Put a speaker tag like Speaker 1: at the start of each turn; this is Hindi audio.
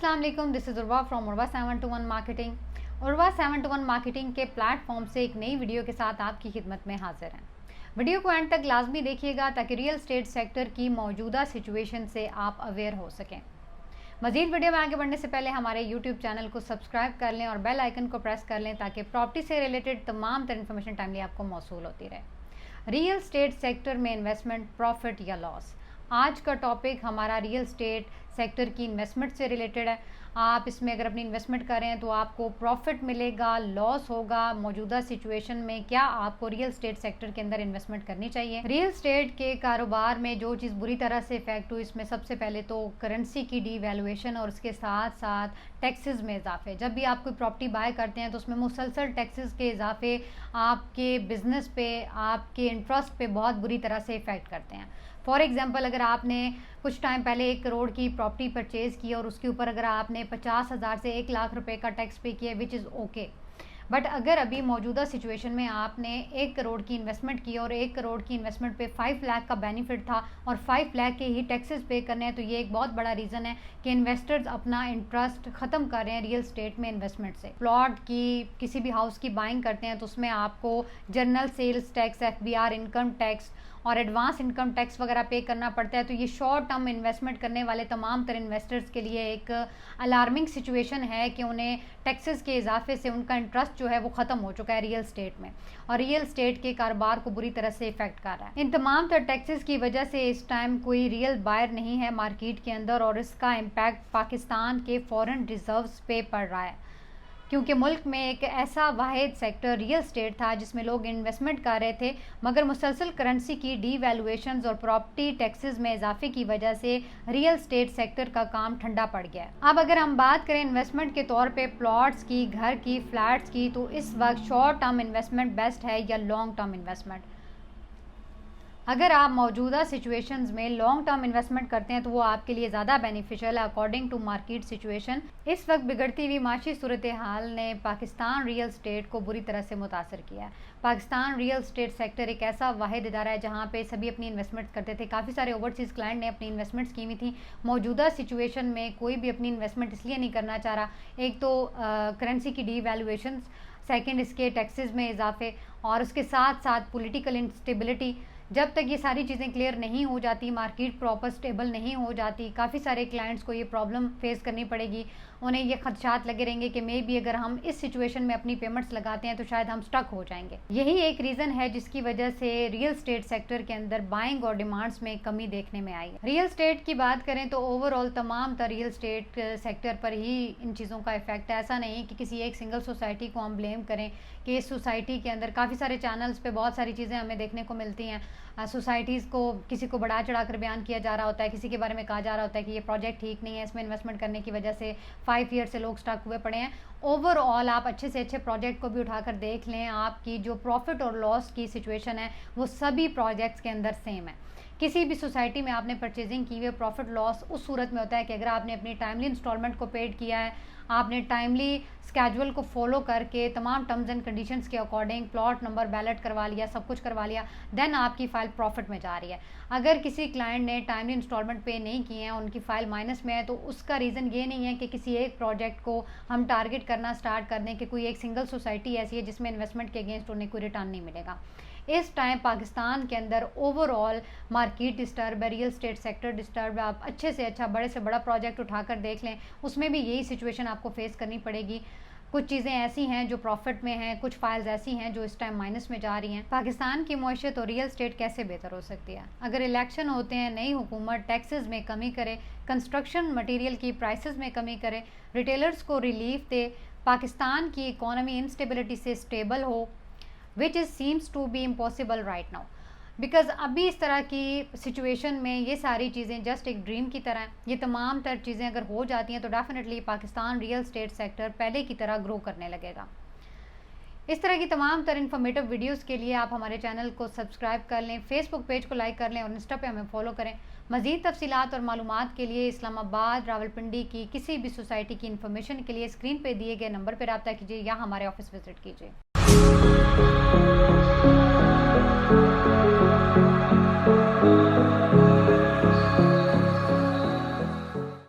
Speaker 1: अस्सलाम वालेकुम, this is Urwa from Urwa 721 marketing. Urwa 721 marketing के प्लेटफॉर्म से एक नई वीडियो के साथ आपकी खिदमत में हाजिर हैं। वीडियो को एंड तक लाजमी देखिएगा ताकि रियल एस्टेट सेक्टर की मौजूदा सिचुएशन से आप अवेयर हो सकें। मज़ीद वीडियो में आगे बढ़ने से पहले हमारे यूट्यूब चैनल को सब्सक्राइब कर लें और बेल आइकन को प्रेस कर लें ताकि प्रॉपर्टी से रिलेटेड तमाम तरह इन्फॉर्मेशन टाइमली आपको मौसूल होती रहे। रियल एस्टेट सेक्टर में इन्वेस्टमेंट, प्रॉफिट या लॉस, आज का टॉपिक हमारा रियल एस्टेट सेक्टर की इन्वेस्टमेंट से रिलेटेड है। आप इसमें अगर अपनी इन्वेस्टमेंट करें तो आपको प्रॉफिट मिलेगा, लॉस होगा, मौजूदा सिचुएशन में क्या आपको रियल एस्टेट सेक्टर के अंदर इन्वेस्टमेंट करनी चाहिए। रियल एस्टेट के कारोबार में जो चीज़ बुरी तरह से इफेक्ट हुई, इसमें सबसे पहले तो करेंसी की डीवैल्यूएशन और उसके साथ साथ टैक्सेस में इजाफे। जब भी आप कोई प्रॉपर्टी बाय करते हैं तो उसमें मुसलसल टैक्सेस के इजाफे आपके बिजनेस पे, आपके इंटरेस्ट पे बहुत बुरी तरह से इफेक्ट करते हैं। फॉर एग्जांपल, अगर आपने कुछ टाइम पहले 1 करोड़ की प्रॉपर्टी परचेज़ की और उसके ऊपर अगर आपने 50,000 से 1 लाख रुपए का टैक्स पे किया, विच इज़ ओके। बट अगर अभी मौजूदा सिचुएशन में आपने 1 करोड़ की इन्वेस्टमेंट की और 1 करोड़ की इन्वेस्टमेंट पे 5 लाख का बेनिफिट था और 5 लाख के ही टैक्सेस पे करने हैं, तो ये एक बहुत बड़ा रीज़न है कि इन्वेस्टर्स अपना इंटरेस्ट ख़त्म कर रहे हैं रियल एस्टेट में इन्वेस्टमेंट से। प्लॉट की, किसी भी हाउस की बाइंग करते हैं तो उसमें आपको general sales tax, FBR, income tax और एडवांस इनकम टैक्स वगैरह पे करना पड़ता है। तो ये शॉर्ट टर्म इन्वेस्टमेंट करने वाले तमाम तरह इन्वेस्टर्स के लिए एक अलार्मिंग सिचुएशन है कि उन्हें टैक्सेस के इजाफे से उनका इंटरेस्ट जो है वो ख़त्म हो चुका है रियल एस्टेट में और रियल एस्टेट के कारोबार को बुरी तरह से इफेक्ट कर रहा है। इन तमाम तरह टैक्सेस की वजह से इस टाइम कोई रियल बायर नहीं है मार्केट के अंदर और इसका इम्पैक्ट पाकिस्तान के फॉरेन रिजर्व्स पे पड़ रहा है, क्योंकि मुल्क में एक ऐसा वाहिद सेक्टर रियल एस्टेट था जिसमें लोग इन्वेस्टमेंट कर रहे थे, मगर मुसलसल करेंसी की डीवैल्यूएशंस और प्रॉपर्टी टैक्सेस में इजाफे की वजह से रियल एस्टेट सेक्टर का काम ठंडा पड़ गया है। अब अगर हम बात करें इन्वेस्टमेंट के तौर पे प्लॉट्स की, घर की, फ्लैट्स की, तो इस वक्त शॉर्ट टर्म इन्वेस्टमेंट बेस्ट है या लॉन्ग टर्म इन्वेस्टमेंट। अगर आप मौजूदा सिचुएशंस में लॉन्ग टर्म इन्वेस्टमेंट करते हैं तो वो आपके लिए ज़्यादा बेनिफिशियल है अकॉर्डिंग टू मार्केट सिचुएशन। इस वक्त बिगड़ती हुई माशी सूरत हाल ने पाकिस्तान रियल एस्टेट को बुरी तरह से मुतासर किया है। पाकिस्तान रियल एस्टेट सेक्टर एक ऐसा वाहिद इदारा है जहाँ पे सभी अपनी इन्वेस्टमेंट करते थे। काफ़ी सारे ओवरसीज़ क्लाइंट ने अपनी इन्वेस्टमेंट्स की हुई थी। मौजूदा सिचुएशन में कोई भी अपनी इन्वेस्टमेंट इसलिए नहीं करना चाह रहा, एक तो करेंसी की डीवैल्यूएशन, सेकेंड इसके टैक्सेस में इजाफे और उसके साथ साथ पॉलिटिकल इंस्टेबिलिटी। जब तक ये सारी चीज़ें क्लियर नहीं हो जाती, मार्केट प्रॉपर स्टेबल नहीं हो जाती, काफ़ी सारे क्लाइंट्स को ये प्रॉब्लम फेस करनी पड़ेगी। उन्हें ये खदशात लगे रहेंगे कि मे बी अगर हम इस सिचुएशन में अपनी पेमेंट्स लगाते हैं तो शायद हम स्टक हो जाएंगे। यही एक रीज़न है जिसकी वजह से रियल एस्टेट सेक्टर के अंदर बाइंग और डिमांड्स में कमी देखने में आई है। रियल एस्टेट की बात करें तो ओवरऑल तमाम रियल एस्टेट सेक्टर पर ही इन चीज़ों का इफेक्ट है। ऐसा नहीं कि किसी एक सिंगल सोसाइटी को हम ब्लेम करें कि इस सोसाइटी के अंदर काफ़ी सारे चैनल्स पे बहुत सारी चीज़ें हमें देखने को मिलती हैं। सोसाइटीज़ को किसी को बढ़ा चढ़ा कर बयान किया जा रहा होता है, किसी के बारे में कहा जा रहा होता है कि ये प्रोजेक्ट ठीक नहीं है, इसमें इन्वेस्टमेंट करने की वजह से 5 ईयर से लोग स्टक हुए पड़े हैं। ओवरऑल आप अच्छे से अच्छे प्रोजेक्ट को भी उठाकर देख लें, आपकी जो प्रॉफिट और लॉस की सिचुएशन है वो सभी प्रोजेक्ट्स के अंदर सेम है। किसी भी सोसाइटी में आपने परचेजिंग की हुई, प्रॉफिट लॉस उस सूरत में होता है कि अगर आपने अपनी टाइमली इंस्टॉलमेंट को पेड किया है, आपने टाइमली स्केजुअल को फॉलो करके तमाम टर्म्स एंड कंडीशंस के अकॉर्डिंग प्लॉट नंबर बैलेट करवा लिया, सब कुछ करवा लिया, देन आपकी फ़ाइल प्रॉफिट में जा रही है। अगर किसी क्लाइंट ने टाइमली इंस्टॉलमेंट पे नहीं किए हैं, उनकी फ़ाइल माइनस में है, तो उसका रीज़न ये नहीं है कि किसी एक प्रोजेक्ट को हम टारगेट करना स्टार्ट कर दें कि कोई एक सिंगल सोसाइटी ऐसी है जिसमें इन्वेस्टमेंट के अगेंस्ट उन्हें कोई रिटर्न नहीं मिलेगा। इस टाइम पाकिस्तान के अंदर ओवरऑल मार्केट डिस्टर्ब है, रियल एस्टेट सेक्टर डिस्टर्ब है। आप अच्छे से अच्छा, बड़े से बड़ा प्रोजेक्ट उठाकर देख लें, उसमें भी यही सिचुएशन आपको फेस करनी पड़ेगी। कुछ चीज़ें ऐसी हैं जो प्रॉफिट में हैं, कुछ फाइल्स ऐसी हैं जो इस टाइम माइनस में जा रही हैं। पाकिस्तान की मईशत और रियल एस्टेट कैसे बेहतर हो सकती है? अगर इलेक्शन होते हैं, नई हुकूमत टैक्सेस में कमी करे, कंस्ट्रक्शन मटेरियल की प्राइसेस में कमी करे, रिटेलर्स को रिलीफ दे, पाकिस्तान की इकोनॉमी इंस्टेबिलिटी से स्टेबल हो, which is seems to be impossible right now, because अभी इस तरह की सिचुएशन में ये सारी चीज़ें जस्ट एक ड्रीम की तरह हैं। ये तमाम तर चीज़ें अगर हो जाती हैं तो definitely Pakistan real estate sector पहले की तरह ग्रो करने लगेगा। इस तरह की तमाम तर इन्फॉर्मेटिव वीडियोस के लिए आप हमारे चैनल को सब्सक्राइब कर लें, फेसबुक पेज को लाइक कर लें और इंस्टा पे हमें फॉलो करें। मज़ीद तफसीलात और मालूमात के लिए इस्लामाबाद, रावलपिंडी की किसी भी सोसाइटी की इन्फॉर्मेशन के लिए स्क्रीन पर दिए गए नंबर पर रब्ता कीजिए या हमारे ऑफिस विजिट कीजिए।